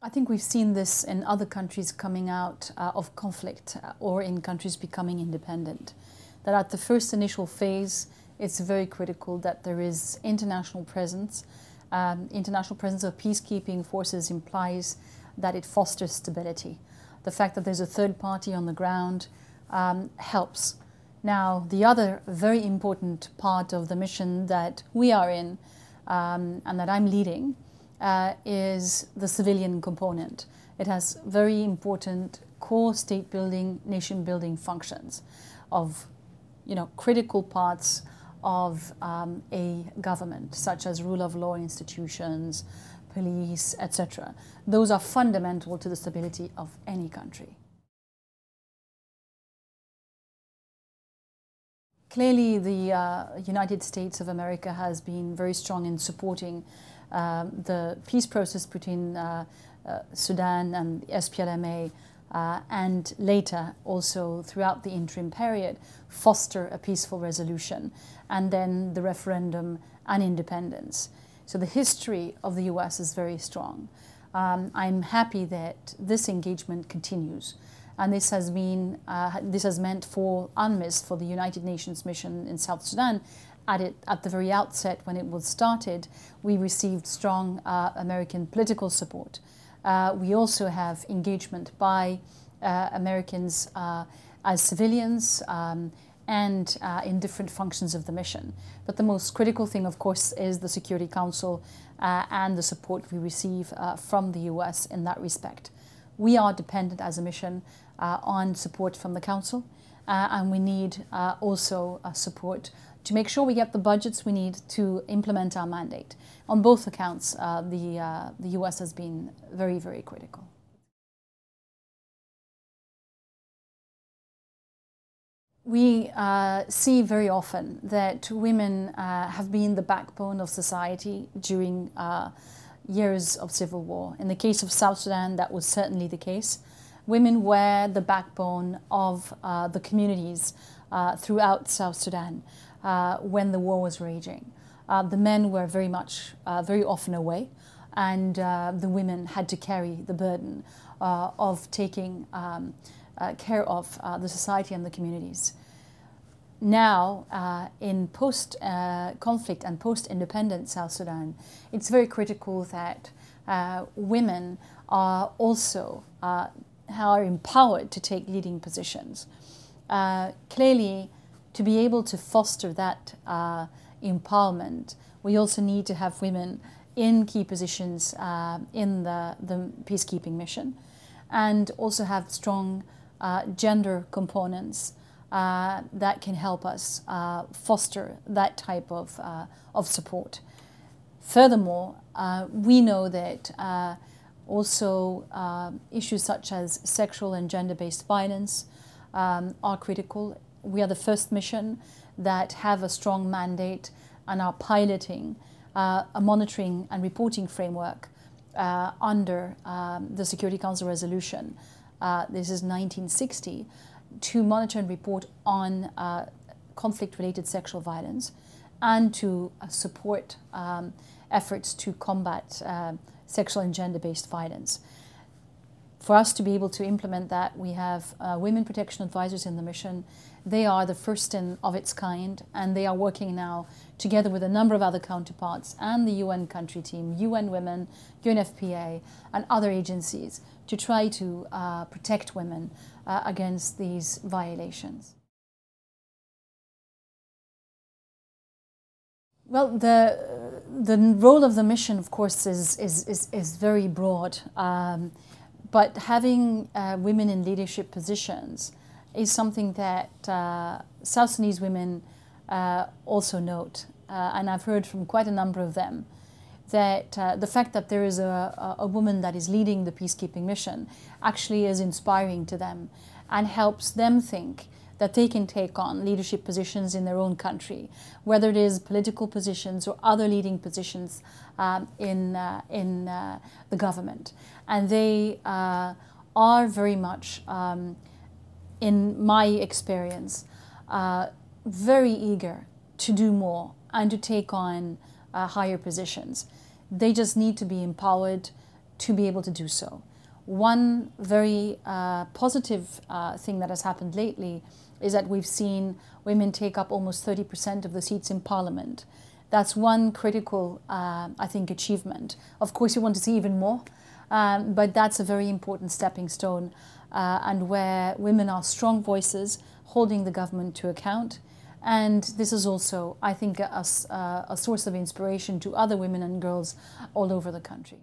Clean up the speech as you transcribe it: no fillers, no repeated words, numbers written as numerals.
I think we've seen this in other countries coming out of conflict or in countries becoming independent. That at the first initial phase, it's very critical that there is international presence. International presence of peacekeeping forces implies that it fosters stability. The fact that there's a third party on the ground helps. Now, the other very important part of the mission that we are in and that I'm leading is the civilian component. It has very important core state building, nation building functions of, critical parts of a government, such as rule of law institutions, police, etc. Those are fundamental to the stability of any country. Clearly, the United States of America has been very strong in supporting the peace process between Sudan and the SPLMA, and later also throughout the interim period foster a peaceful resolution, and then the referendum and independence. So the history of the US is very strong. I'm happy that this engagement continues. And this has meant for UNMISS, for the United Nations mission in South Sudan, at the very outset when it was started, we received strong American political support. We also have engagement by Americans as civilians and in different functions of the mission. But the most critical thing, of course, is the Security Council and the support we receive from the US in that respect. We are dependent as a mission on support from the Council, and we need also support to make sure we get the budgets we need to implement our mandate. On both accounts, the US has been very, very critical. We see very often that women have been the backbone of society during years of civil war. In the case of South Sudan, that was certainly the case. Women were the backbone of the communities throughout South Sudan when the war was raging. The men were very often away, and the women had to carry the burden of taking care of the society and the communities. Now, in post-conflict and post-independent South Sudan, it's very critical that women are also are empowered to take leading positions. Clearly, to be able to foster that empowerment, we also need to have women in key positions in the peacekeeping mission, and also have strong gender components that can help us foster that type of support. Furthermore, we know that also issues such as sexual and gender-based violence are critical. We are the first mission that have a strong mandate and are piloting a monitoring and reporting framework under the Security Council resolution. This is 1960, to monitor and report on conflict-related sexual violence and to support efforts to combat sexual and gender-based violence. For us to be able to implement that, we have women protection advisors in the mission. They are the first of its kind, and they are working now together with a number of other counterparts and the UN country team, UN Women, UNFPA, and other agencies to try to protect women against these violations. Well, the role of the mission, of course, is very broad. But having women in leadership positions is something that South Sudanese women also note. And I've heard from quite a number of them that the fact that there is a woman that is leading the peacekeeping mission actually is inspiring to them and helps them think that they can take on leadership positions in their own country, whether it is political positions or other leading positions in the government. And they are very much, in my experience, very eager to do more and to take on higher positions. They just need to be empowered to be able to do so. One very positive thing that has happened lately is that we've seen women take up almost 30% of the seats in Parliament. That's one critical, I think, achievement. Of course, we want to see even more, but that's a very important stepping stone, and where women are strong voices holding the government to account. And this is also, I think, a source of inspiration to other women and girls all over the country.